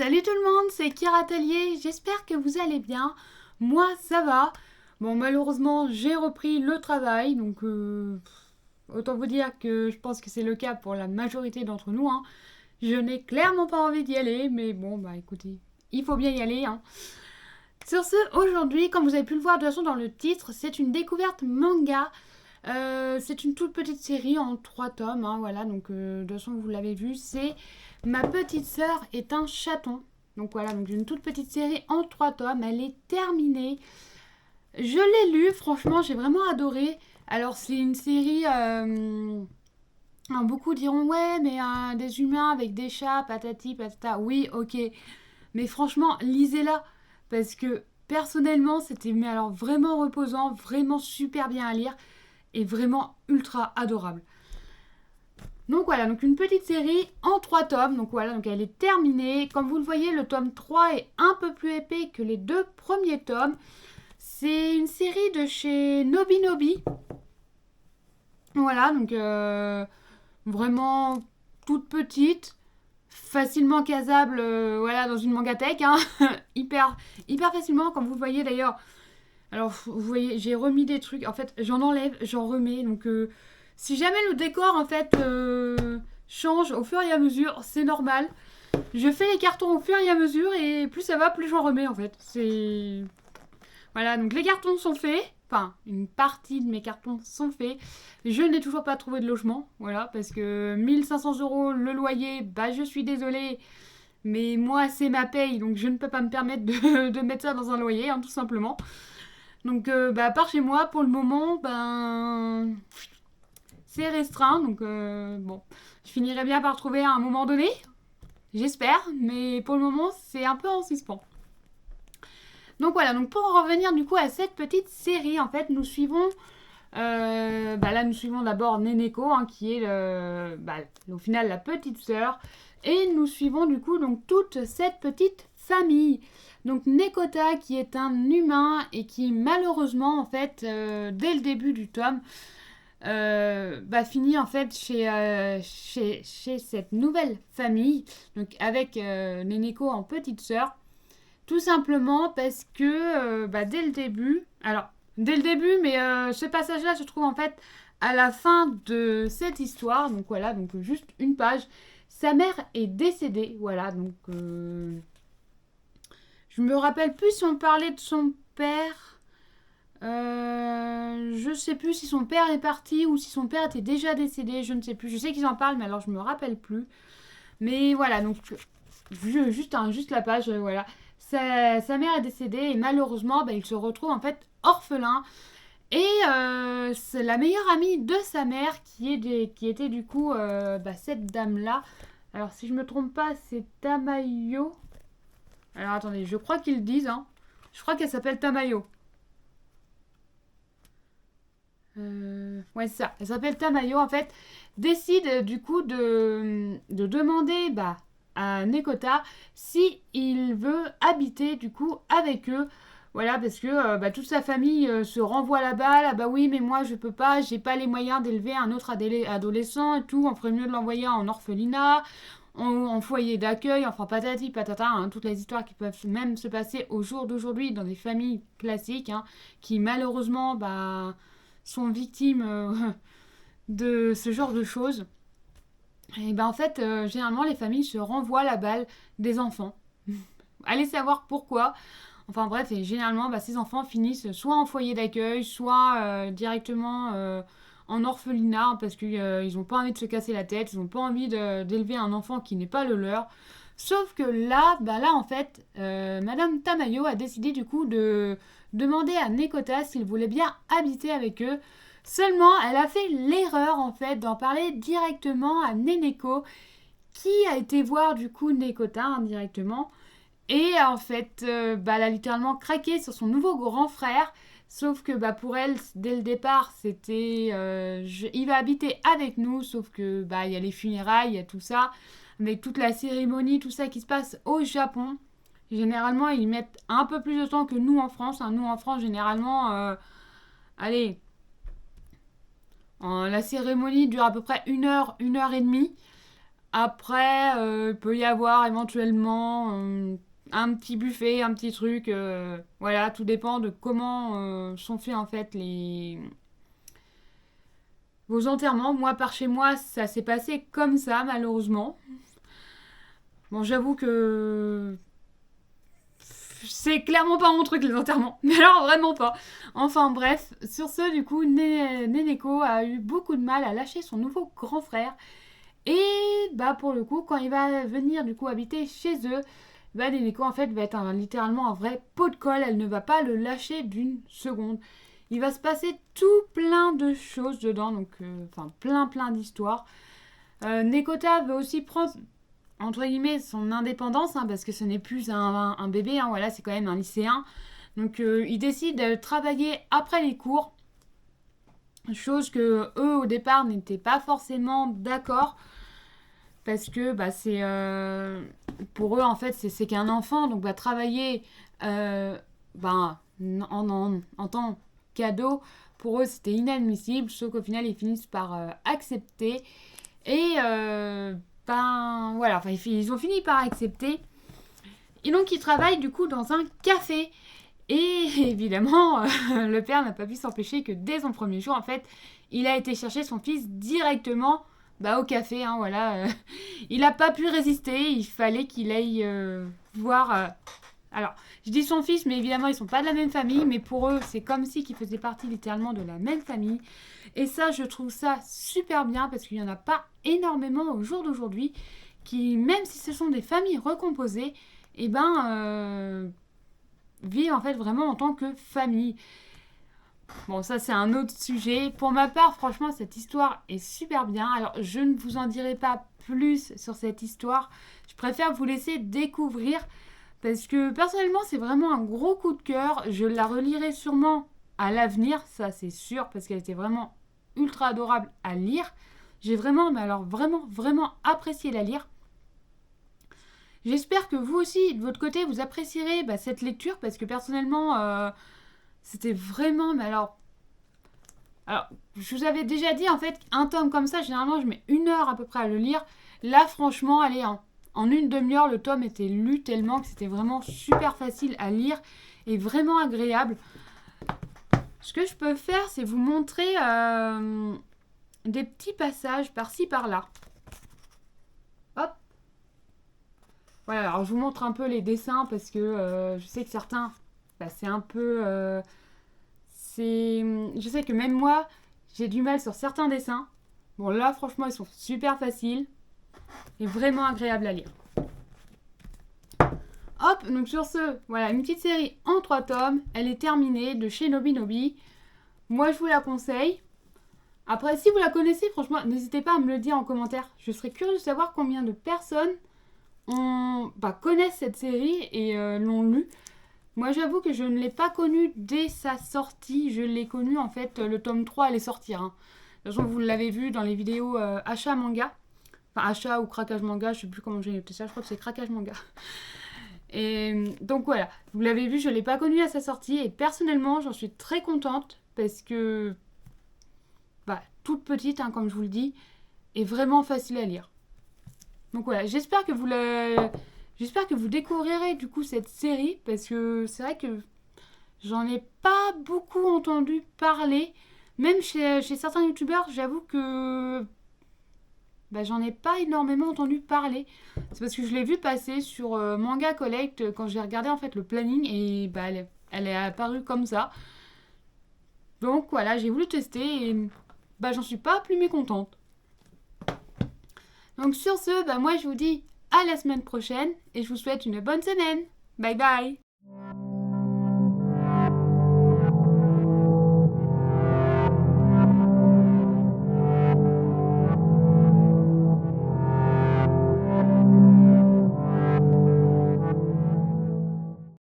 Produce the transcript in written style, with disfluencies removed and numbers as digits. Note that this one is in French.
Salut tout le monde, c'est Kira Tellier, j'espère que vous allez bien. Moi ça va. Bon malheureusement j'ai repris le travail, donc autant vous dire que je pense que c'est le cas pour la majorité d'entre nous, hein. Je n'ai clairement pas envie d'y aller, mais bon bah écoutez, il faut bien y aller, hein. Sur ce, aujourd'hui, comme vous avez pu le voir de toute façon dans le titre, c'est une découverte manga. C'est une toute petite série en 3 tomes, hein, voilà, donc de toute façon vous l'avez vu, c'est Ma petite sœur est un chaton. Donc voilà, donc une toute petite série en 3 tomes, elle est terminée. Je l'ai lu, franchement j'ai vraiment adoré. Alors c'est une série, beaucoup diront ouais mais des humains avec des chats, patati patata, oui ok, mais franchement lisez-la, parce que personnellement c'était mais alors vraiment reposant, vraiment super bien à lire et vraiment ultra adorable. Donc voilà, donc une petite série en 3 tomes, donc voilà, donc elle est terminée. Comme vous le voyez, le tome 3 est un peu plus épais que les 2 premiers tomes. C'est une série de chez Nobinobi. Voilà, donc vraiment toute petite, facilement casable, voilà, dans une mangatech, hein. hyper facilement, comme vous le voyez d'ailleurs. Alors, vous voyez, j'ai remis des trucs. En fait, j'en enlève, j'en remets. Donc, si jamais le décor, en fait, change au fur et à mesure, c'est normal. Je fais les cartons au fur et à mesure et plus ça va, plus j'en remets, en fait. C'est... Voilà, donc les cartons sont faits. Enfin, une partie de mes cartons sont faits. Je n'ai toujours pas trouvé de logement. Voilà, parce que 1 500 € le loyer, bah je suis désolée. Mais moi, c'est ma paye, donc je ne peux pas me permettre de mettre ça dans un loyer, hein, tout simplement. Donc, à part chez moi, pour le moment, ben, c'est restreint. Donc, bon, je finirai bien par trouver à un moment donné, j'espère. Mais pour le moment, c'est un peu en suspens. Donc voilà, donc pour en revenir du coup à cette petite série, en fait, nous suivons... là, nous suivons d'abord Neneko, hein, qui est au final la petite sœur. Et nous suivons du coup donc toute cette petite famille. Donc Nekota qui est un humain et qui malheureusement en fait dès le début du tome finit en fait chez cette nouvelle famille, donc avec Neneko en petite sœur, tout simplement parce que dès le début, alors dès le début, mais ce passage-là se trouve en fait à la fin de cette histoire, donc voilà, donc juste une page. Sa mère est décédée, voilà, donc je me rappelle plus si on parlait de son père. Je sais plus si son père est parti ou si son père était déjà décédé, je ne sais plus. Je sais qu'ils en parlent, mais alors je me rappelle plus. Mais voilà, donc juste la page, voilà. Sa mère est décédée et malheureusement, il se retrouve en fait orphelin. Et c'est la meilleure amie de sa mère qui était du coup cette dame-là. Alors si je me trompe pas, c'est Tamayo. Alors attendez, je crois qu'ils le disent, hein. Je crois qu'elle s'appelle Tamayo. Ouais, c'est ça. Elle s'appelle Tamayo, en fait. Décide du coup de demander à Nekota si il veut habiter du coup avec eux. Voilà, parce que toute sa famille se renvoie la balle. Ah bah oui, mais moi je peux pas, j'ai pas les moyens d'élever un autre adolescent et tout. On ferait mieux de l'envoyer en orphelinat, en foyer d'accueil, enfin patati patata, hein, toutes les histoires qui peuvent même se passer au jour d'aujourd'hui dans des familles classiques, hein, qui malheureusement sont victimes de ce genre de choses. Et en fait, généralement, les familles se renvoient la balle des enfants. Allez savoir pourquoi. Enfin bref, et généralement, ces enfants finissent soit en foyer d'accueil, soit directement en orphelinat, parce qu'ils n'ont pas envie de se casser la tête, ils n'ont pas envie d'élever un enfant qui n'est pas le leur. Sauf que là en fait, Madame Tamayo a décidé du coup de demander à Nekota s'il voulait bien habiter avec eux. Seulement, elle a fait l'erreur en fait d'en parler directement à Neneko, qui a été voir du coup Nekota indirectement. Et en fait, elle a littéralement craqué sur son nouveau grand frère. Sauf que pour elle, dès le départ, c'était il va habiter avec nous. Sauf que il y a les funérailles, il y a tout ça, avec toute la cérémonie, tout ça qui se passe au Japon. Généralement, ils mettent un peu plus de temps que nous en France, hein. Nous en France, généralement, allez, la cérémonie dure à peu près 1 heure et demie. Après, il peut y avoir éventuellement un petit buffet, un petit truc. Voilà, tout dépend de comment sont faits en fait vos enterrements. Moi, par chez moi, ça s'est passé comme ça, malheureusement. Bon, j'avoue que c'est clairement pas mon truc, les enterrements. Mais alors, vraiment pas. Enfin, bref. Sur ce, du coup, Neneko a eu beaucoup de mal à lâcher son nouveau grand frère. Et, bah, pour le coup, quand il va venir, du coup, habiter chez eux, bah, Neneko, en fait, va être littéralement un vrai pot de colle. Elle ne va pas le lâcher d'une seconde. Il va se passer tout plein de choses dedans. Donc, enfin, plein d'histoires. Nekota veut aussi prendre entre guillemets son indépendance, hein, parce que ce n'est plus un bébé, hein, voilà, c'est quand même un lycéen. Donc il décide de travailler après les cours, chose que eux au départ n'étaient pas forcément d'accord, parce que bah, c'est pour eux en fait c'est qu'un enfant, donc bah, travailler bah, en tant qu'ado, pour eux c'était inadmissible, sauf qu'au final ils finissent par accepter. Et ben voilà, enfin, ils ont fini par accepter. Et donc ils travaillent du coup dans un café. Et évidemment, le père n'a pas pu s'empêcher que dès son premier jour, en fait, il a été chercher son fils directement bah, au café. Hein, voilà. Il n'a pas pu résister, il fallait qu'il aille voir... alors, je dis son fils, mais évidemment, ils ne sont pas de la même famille, mais pour eux, c'est comme si ils faisaient partie littéralement de la même famille. Et ça, je trouve ça super bien, parce qu'il n'y en a pas énormément au jour d'aujourd'hui, qui, même si ce sont des familles recomposées, eh ben, vivent en fait vraiment en tant que famille. Bon, ça, c'est un autre sujet. Pour ma part, franchement, cette histoire est super bien. Alors, je ne vous en dirai pas plus sur cette histoire. Je préfère vous laisser découvrir. Parce que personnellement, c'est vraiment un gros coup de cœur. Je la relirai sûrement à l'avenir, ça c'est sûr, parce qu'elle était vraiment ultra adorable à lire. J'ai vraiment, mais alors vraiment apprécié la lire. J'espère que vous aussi, de votre côté, vous apprécierez cette lecture, parce que personnellement, c'était vraiment, mais alors, je vous avais déjà dit, en fait, un tome comme ça, généralement, je mets 1 heure à peu près à le lire. Là, franchement, allez, en une demi-heure, le tome était lu tellement que c'était vraiment super facile à lire et vraiment agréable. Ce que je peux faire, c'est vous montrer des petits passages par-ci, par-là. Hop. Voilà, alors je vous montre un peu les dessins parce que je sais que certains, c'est un peu... je sais que même moi, j'ai du mal sur certains dessins. Bon, là, franchement, ils sont super faciles et vraiment agréables à lire. Hop, donc sur ce, voilà, une petite série en 3 tomes. Elle est terminée, de chez Nobinobi. Moi, je vous la conseille. Après, si vous la connaissez, franchement, n'hésitez pas à me le dire en commentaire. Je serais curieuse de savoir combien de personnes connaissent cette série et l'ont lue. Moi, j'avoue que je ne l'ai pas connue dès sa sortie. Je l'ai connue, en fait, le tome 3 allait sortir. Hein. De toute façon, vous l'avez vu dans les vidéos achat manga. Enfin, achat ou craquage manga, je sais plus comment j'ai noté ça. Je crois que c'est craquage manga. Et donc voilà, vous l'avez vu, je ne l'ai pas connue à sa sortie. Et personnellement, j'en suis très contente parce que, toute petite, hein, comme je vous le dis, et vraiment facile à lire. Donc voilà, j'espère que vous découvrirez du coup cette série parce que c'est vrai que j'en ai pas beaucoup entendu parler. Même chez certains youtubeurs, j'avoue que j'en ai pas énormément entendu parler. C'est parce que je l'ai vu passer sur Manga Collect quand j'ai regardé en fait le planning et elle est apparue comme ça. Donc voilà, j'ai voulu tester et j'en suis pas plus mécontente. Donc sur ce, moi je vous dis à la semaine prochaine et je vous souhaite une bonne semaine. Bye bye!